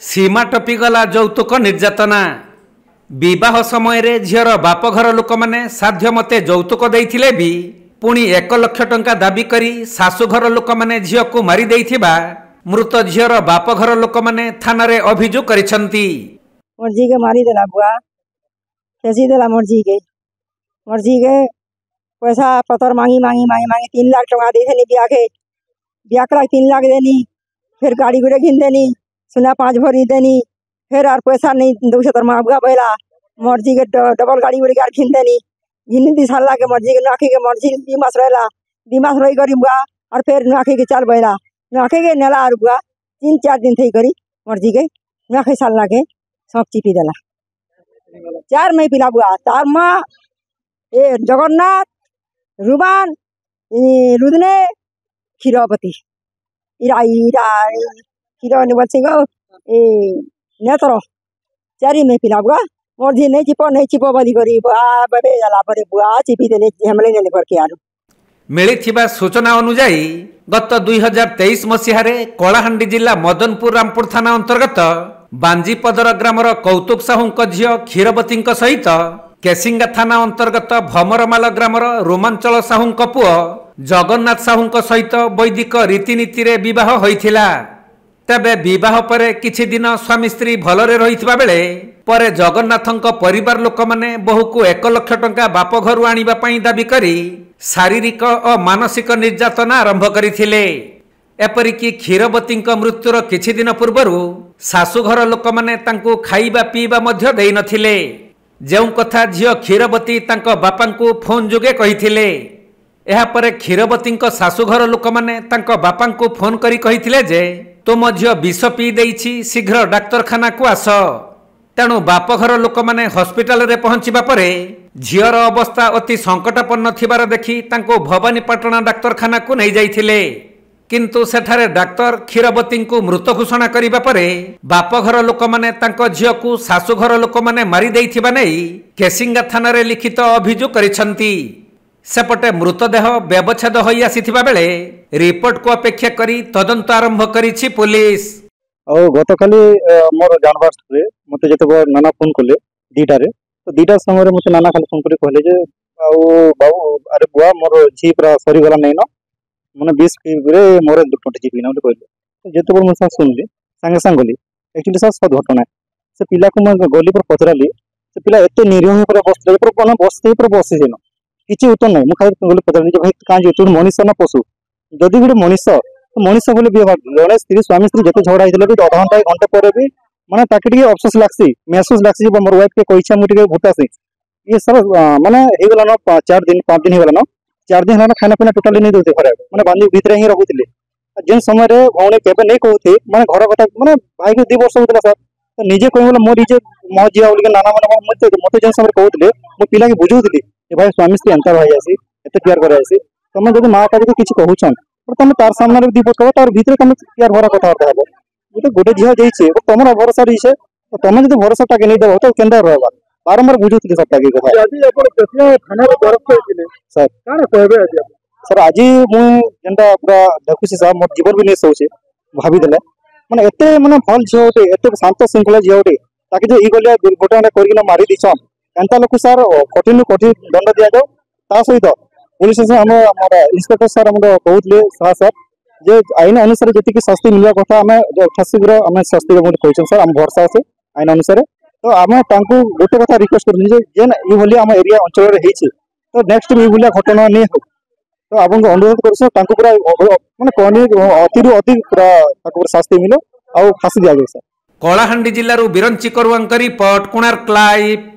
सीमा टपिगला যৌতুক निर्यातना विवाह समय झीर बापघर लोक मैंने साध्य मते যৌতুक देइथिले भी पुणी 1 लाख टंका दाबी करी शाशुघर लोक मैंने झील को मारी देइथिबा मृत झीर बापघर लोक मैंने थाना रे अभियोग करिसंती। मर्जी के मारी देला बुआ कैसी देला मर्जी के पैसा पतर मांगी 3 लाख टंका देनी ब्याह करा 3 लाख देनी फिर गाड़ी गुड़े घिन देनी सुना 5 भरी देनी फिर और पैसा नहीं दो तर बुआ बैला मर्जी के डबल गाड़ी गुड़े गाड़ घिन देनी घिन दी साल के मर्जी के नाखी के मर्जी 2 मास रहला 2 मास रही करी बुआ और फिर नाखी के चाल बैला नाखी के नेला और बुआ 3-4 दिन थी करी मर्जी के नाखी साल के सब चिपी देला 4 में पिला बुआ तार माँ ए जगन्नाथ रुबान रुदने क्षीरपति इरा इरा क्षीर निवल ए नेत्र 4 में पिला बुआ मर्जी नहीं चिपो बदी करी बुआ बबे जाला परे बुआ चिपी देले हमले ने करके आरु मिलिथिबा सूचना अनुसार गत 2023 मसीहारे कलाहांडी जिला मदनपुर रामपुर थाना अंतर्गत बांजीपदर ग्रामर कौतुक साहू झील क्षीरवती सहित केसिंगा थाना अंतर्गत भमरमाल ग्रामर रोमांचल साहू पुओ जगन्नाथ साहू सहित वैदिक रीतिनीति रे विवाह होइथिला। तेबे विवाह परे किछि दिन स्वामी स्त्री भलरे रहिथिबा बेले परे जगन्नाथंक परिवार लोक माने बहु को 1 लाख टंका बाप घरु आनिबा पई दाबी करी शारीरिक और मानसिक निर्यातना आरंभ करिथिले। एपरिकी क्षीरवतींक मृत्युर किछि दिन पूर्वरु शाशुघर लोक माने तांकु खाइबा पीबा मध्य देइ नथिले। जेउ कथा झियो क्षीरवती तांक बापांकु फोन जुगे कहिथिले। एहा परे क्षीरवतींक शाशुघर लोक माने तांक बापांकु फोन करी कहिथिले जे तुम झियो विष पी देइछि शीघ्र डाक्तरखाना को आस। तेणु बापघर लोक माने हॉस्पिटल रे पहुंचीबा परे झियर अवस्था अति संकटापन्न थिबार देखि तांको भवानीपाटना डाक्तरखाना को नहीं जाइथिले। किंतु सेठारे डाक्तर क्षीरवती को मृत घोषणा करिबा परे बापघर लोक माने तांको झियो को शाशुघर लोक माने मारी देइथिबा नै केसिंगा थाना रे लिखित अभियोग करिसंती। सेपटे मृतदेह व्यवच्छेद होई आसीथिबा बेले रिपोर्ट को अपेक्षा करी तदंत आरंभ करिछि पुलिस। और गतकाली मोर जानवर मते जते नाना फोन कले 2टा रे तो 2टा समय मते नाना खाली फोन करी कहले जे बाबू अरे बुआ मोर जी पूरा सरी गला नै न माने 20 रे मोर 20 जी बिना कहले तो जते बोल मैं सुनली संगे संग गली एक्चुअली सब घटना से पिला को मैं गली पर पचराली से पिला एते निरीह पर बसले पर कोन बसते पर बसी जेनो किछि उत्तर नै मु खाली गली पचराली जे भाई कां जे तू मनुष्य न पशु जदि गुटे मनुष्य तो मनुष्य बोले जड़े स्त्री स्वामी स्त्री जिते झगड़ा होते भी 1/2 घंटा 1 घंटा पर भी माने ताकि अफसोस लागसी महसूस लागसी मोर वाइफ के कहिछा मुझे भूतासी ये सब माने हे गला न 4 दिन 5 दिन हे गला न 4 दिन हला खाना पीना टोटली नहीं देते घर माने बांधी भीतर ही रहुतिले जेन समय रे भौणी केबे नहीं कहते माने घर कथा माने भाई के 2 वर्ष होतला सर तो निजे कहला मोर निजे मो जिया बोल के नाना माने मते जेन समय कहते मो पिला के बुझौतिली कि भाई स्वामी स्त्री अंतर भाई आसी एते प्यार करे आसी तमे जदि मां का किछि कहउछन तुम तार सामने दी पकड़ तार भीतर तुम प्यार भरा कथा हे गोटे गोटे झील जाइए तुम भरोसा रही तुम जो भरोसा टाके नहीं देव तो केंदा रहबा बारंबार बुझुतली सब टाके कथा सर आज मु जेंटा पूरा देखुसी साहब मोर जीवन भी नहीं सोचे भाभी देले माने एते माने भल झियो ओटे एते शांत श्रृंखला झियो ओटे ताकि जो ई गलिया दुर्घटना करगिना मारी दिछन एंता लोक सर कठिन दंड दिया जाओ ता सहित पुलिस हमारा इंस्पेक्टर सर हम कहते सर जे आईन अनुसार जी शास्ति मिलवा कथा आम शीघ्र आम शास्ति कहते सर आम भरसा अच्छे आईन अनुसार तो आम गोटे कथा रिक्वेस्ट कर आम एरिया अंचल तो नेक्स्ट ये घटना नहीं हो तो आपको अनुरोध कर पूरा माने अति अधिक पूरा शास्ति मिलो आ फांसी दि जाए सर। कलाहांडी जिल्लारू बिरंची करुआंक रिपोर्ट कोणार्क लाइव।